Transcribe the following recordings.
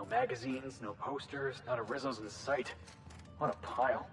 No magazines, no posters, not a Rizzo's in sight. What a pile.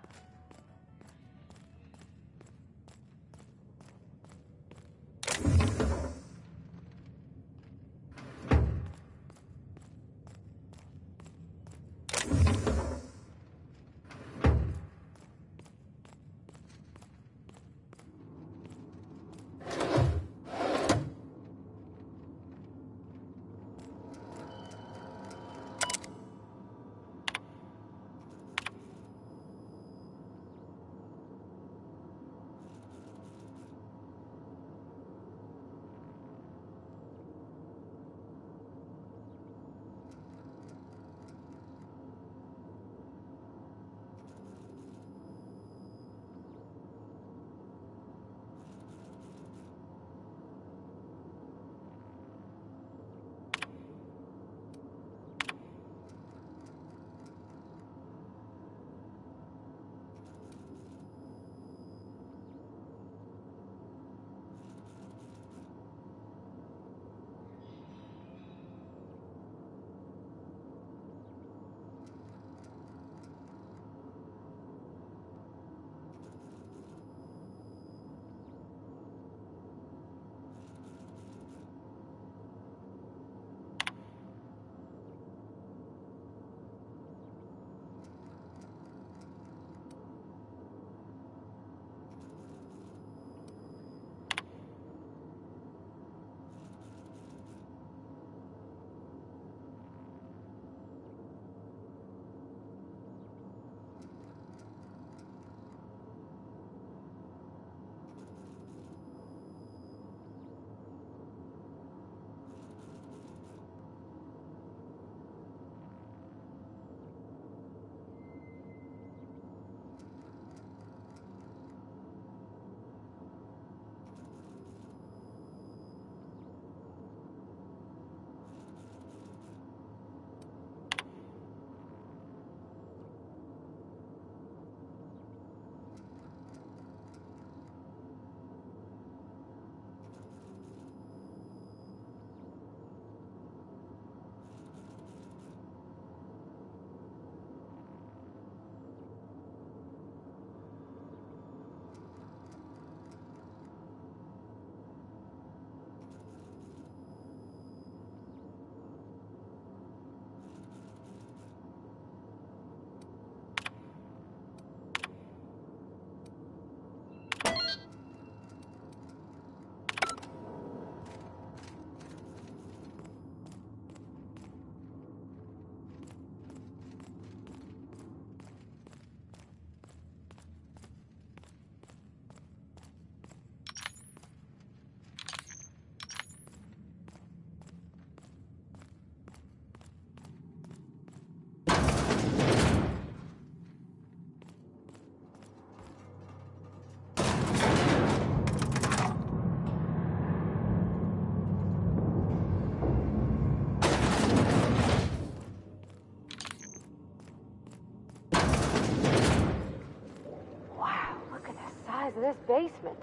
Of this basement.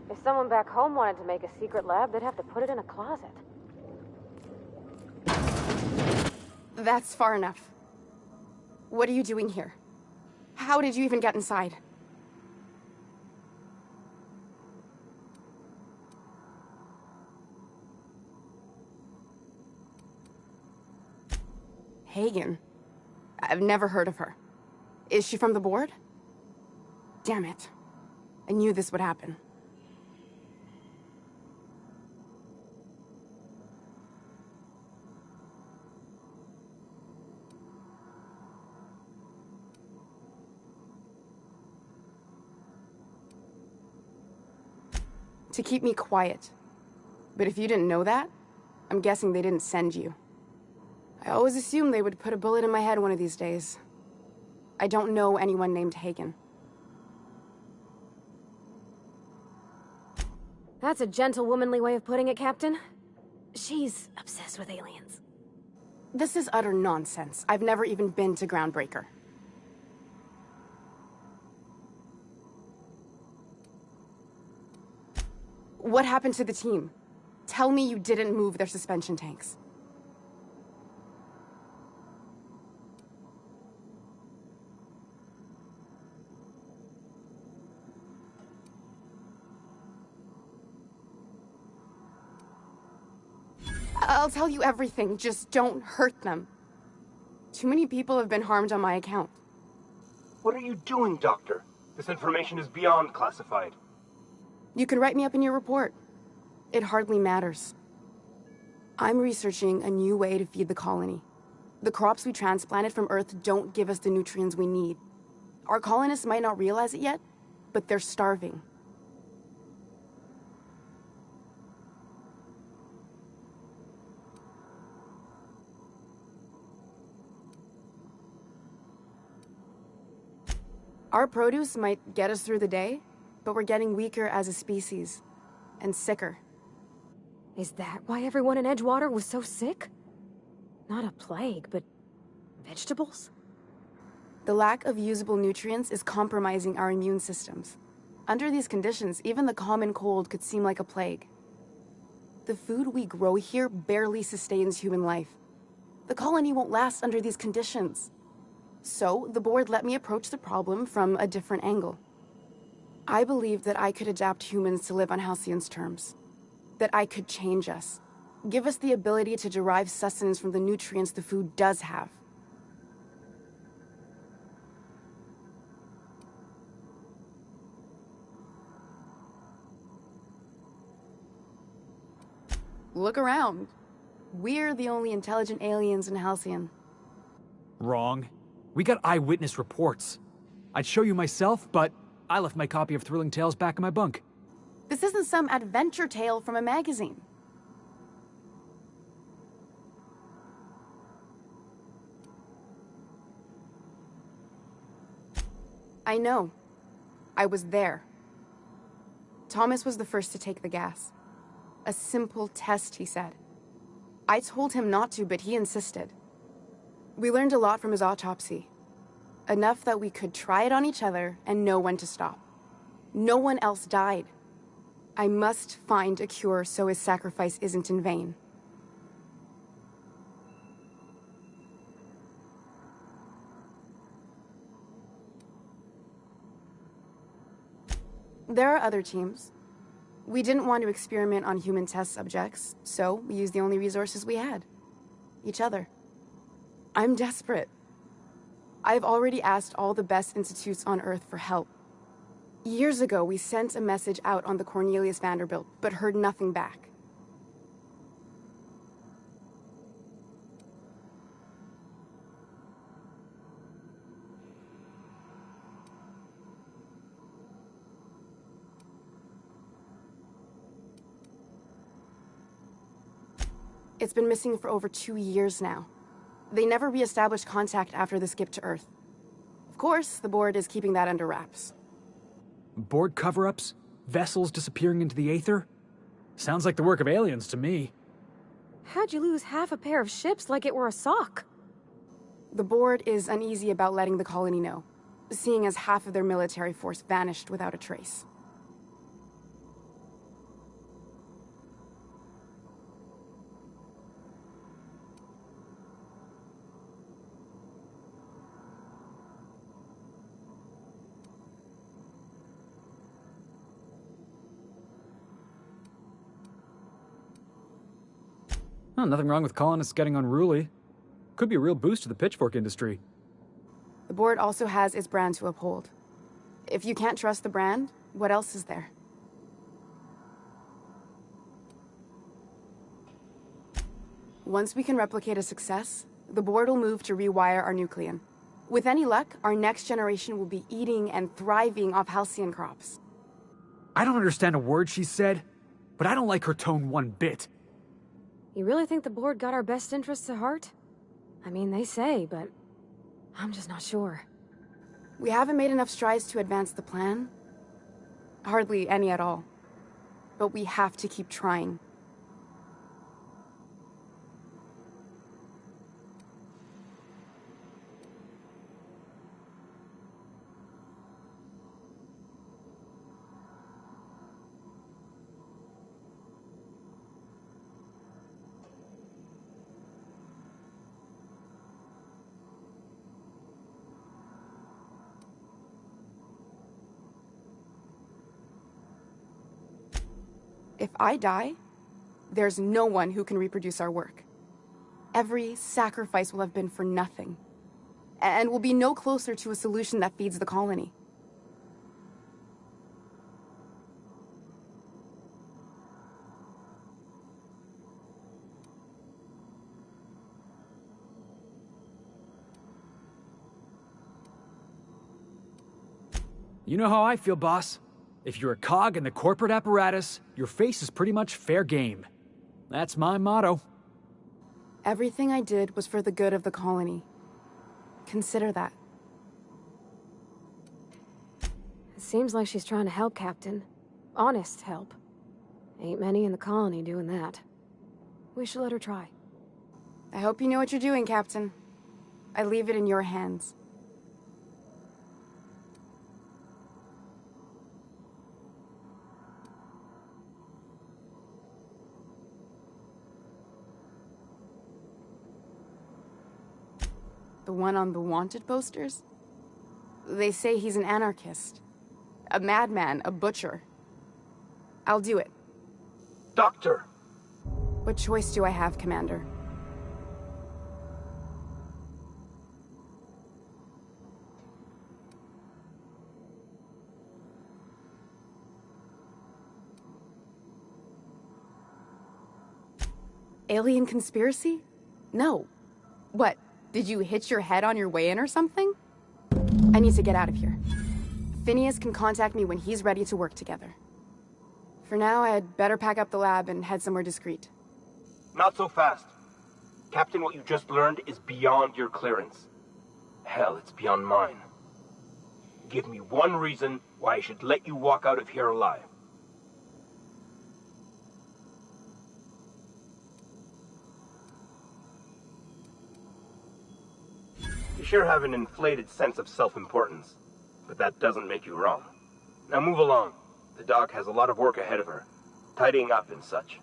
If someone back home wanted to make a secret lab, they'd have to put it in a closet. That's far enough. What are you doing here? How did you even get inside? Hagen? I've never heard of her. Is she from the board? Damn it. I knew this would happen. To keep me quiet. But if you didn't know that, I'm guessing they didn't send you. I always assumed they would put a bullet in my head one of these days. I don't know anyone named Hagen. That's a gentle, womanly way of putting it, Captain. She's obsessed with aliens. This is utter nonsense. I've never even been to Groundbreaker. What happened to the team? Tell me you didn't move their suspension tanks. I'll tell you everything, just don't hurt them. Too many people have been harmed on my account. What are you doing, Doctor? This information is beyond classified. You can write me up in your report. It hardly matters. I'm researching a new way to feed the colony. The crops we transplanted from Earth don't give us the nutrients we need. Our colonists might not realize it yet, but they're starving. Our produce might get us through the day, but we're getting weaker as a species. And sicker. Is that why everyone in Edgewater was so sick? Not a plague, but vegetables? The lack of usable nutrients is compromising our immune systems. Under these conditions, even the common cold could seem like a plague. The food we grow here barely sustains human life. The colony won't last under these conditions. So, the board let me approach the problem from a different angle. I believed that I could adapt humans to live on Halcyon's terms. That I could change us. Give us the ability to derive sustenance from the nutrients the food does have. Look around. We're the only intelligent aliens in Halcyon. Wrong. We got eyewitness reports. I'd show you myself, but I left my copy of Thrilling Tales back in my bunk. This isn't some adventure tale from a magazine. I know. I was there. Thomas was the first to take the gas. A simple test, he said. I told him not to, but he insisted. We learned a lot from his autopsy. Enough that we could try it on each other and know when to stop. No one else died. I must find a cure so his sacrifice isn't in vain. There are other teams. We didn't want to experiment on human test subjects, so we used the only resources we had. Each other. I'm desperate. I've already asked all the best institutes on Earth for help. Years ago, we sent a message out on the Cornelius Vanderbilt, but heard nothing back. It's been missing for over 2 years now. They never re-established contact after the skip to Earth. Of course, the board is keeping that under wraps. Board cover-ups? Vessels disappearing into the aether? Sounds like the work of aliens to me. How'd you lose half a pair of ships like it were a sock? The board is uneasy about letting the colony know, seeing as half of their military force vanished without a trace. Oh, nothing wrong with colonists getting unruly. Could be a real boost to the pitchfork industry. The board also has its brand to uphold. If you can't trust the brand, what else is there? Once we can replicate a success, the board will move to rewire our nucleon. With any luck, our next generation will be eating and thriving off halcyon crops. I don't understand a word she said, but I don't like her tone one bit. You really think the board got our best interests at heart? I mean, they say, but I'm just not sure. We haven't made enough strides to advance the plan. Hardly any at all. But we have to keep trying. If I die, there's no one who can reproduce our work. Every sacrifice will have been for nothing, and we'll be no closer to a solution that feeds the colony. You know how I feel, boss. If you're a cog in the corporate apparatus, your face is pretty much fair game. That's my motto. Everything I did was for the good of the colony. Consider that. It seems like she's trying to help, Captain. Honest help. Ain't many in the colony doing that. We should let her try. I hope you know what you're doing, Captain. I leave it in your hands. The one on the wanted posters? They say he's an anarchist. A madman, a butcher. I'll do it. Doctor! What choice do I have, Commander? Alien conspiracy? No. What? Did you hit your head on your way in or something? I need to get out of here. Phineas can contact me when he's ready to work together. For now, I'd better pack up the lab and head somewhere discreet. Not so fast. Captain, what you just learned is beyond your clearance. Hell, it's beyond mine. Give me one reason why I should let you walk out of here alive. You sure have an inflated sense of self-importance, but that doesn't make you wrong. Now move along. The doc has a lot of work ahead of her, tidying up and such.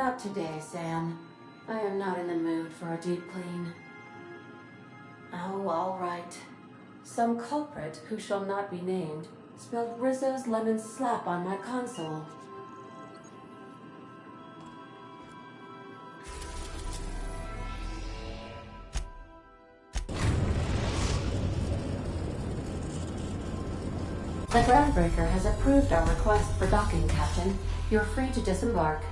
Not today, Sam. I am not in the mood for a deep clean. Oh, all right. Some culprit, who shall not be named, spilled Rizzo's lemon slap on my console. The Groundbreaker has approved our request for docking, Captain. You're free to disembark.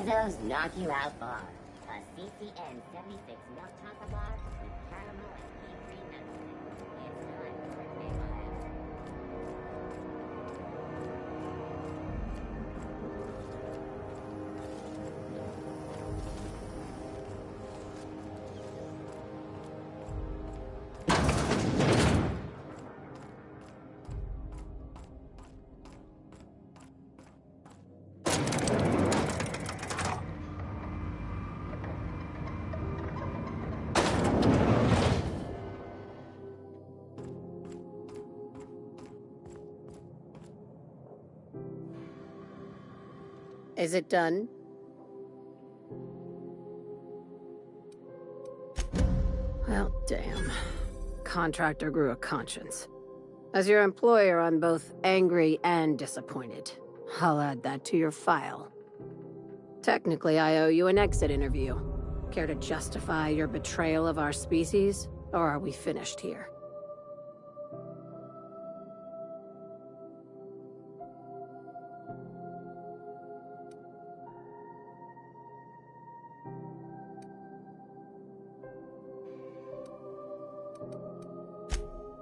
Rizzo's knock you out bar. A CCN 76 milk chocolate bar with caramel and pea green nuts in it. It's time for a table out. Is it done? Well, damn. Contractor grew a conscience. As your employer, I'm both angry and disappointed. I'll add that to your file. Technically, I owe you an exit interview. Care to justify your betrayal of our species, or are we finished here?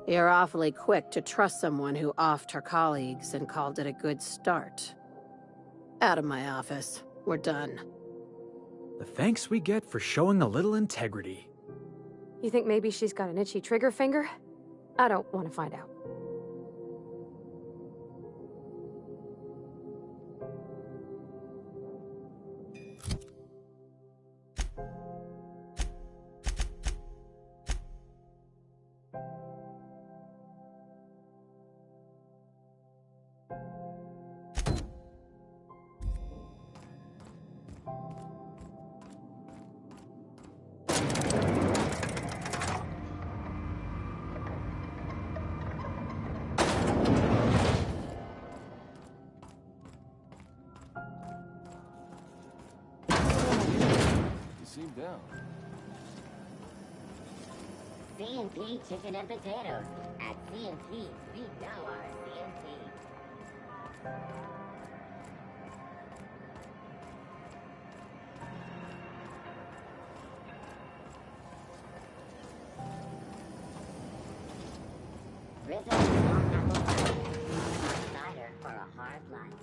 You're awfully quick to trust someone who offed her colleagues and called it a good start. Out of my office. We're done. The thanks we get for showing a little integrity. You think maybe she's got an itchy trigger finger? I don't want to find out. Seem down. CNP chicken and potatoes. At CNP, we know our CNP. Rizzo's long apple pie. Cider for a hard life.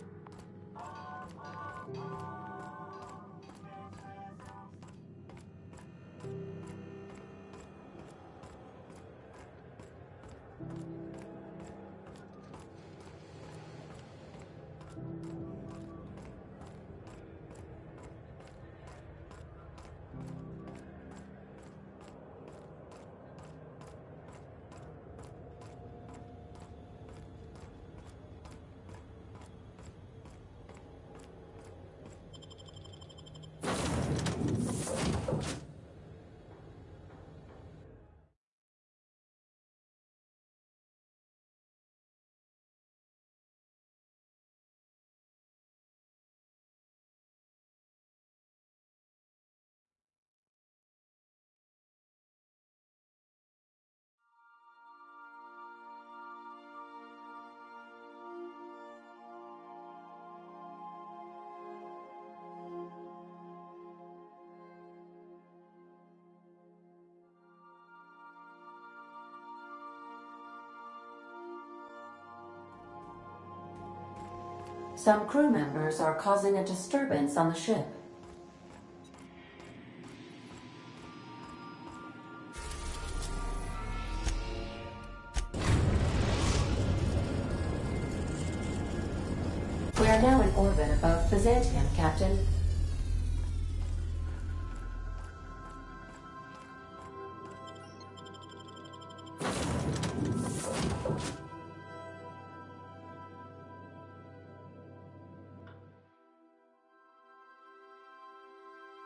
Some crew members are causing a disturbance on the ship. We are now in orbit above Byzantium, Captain.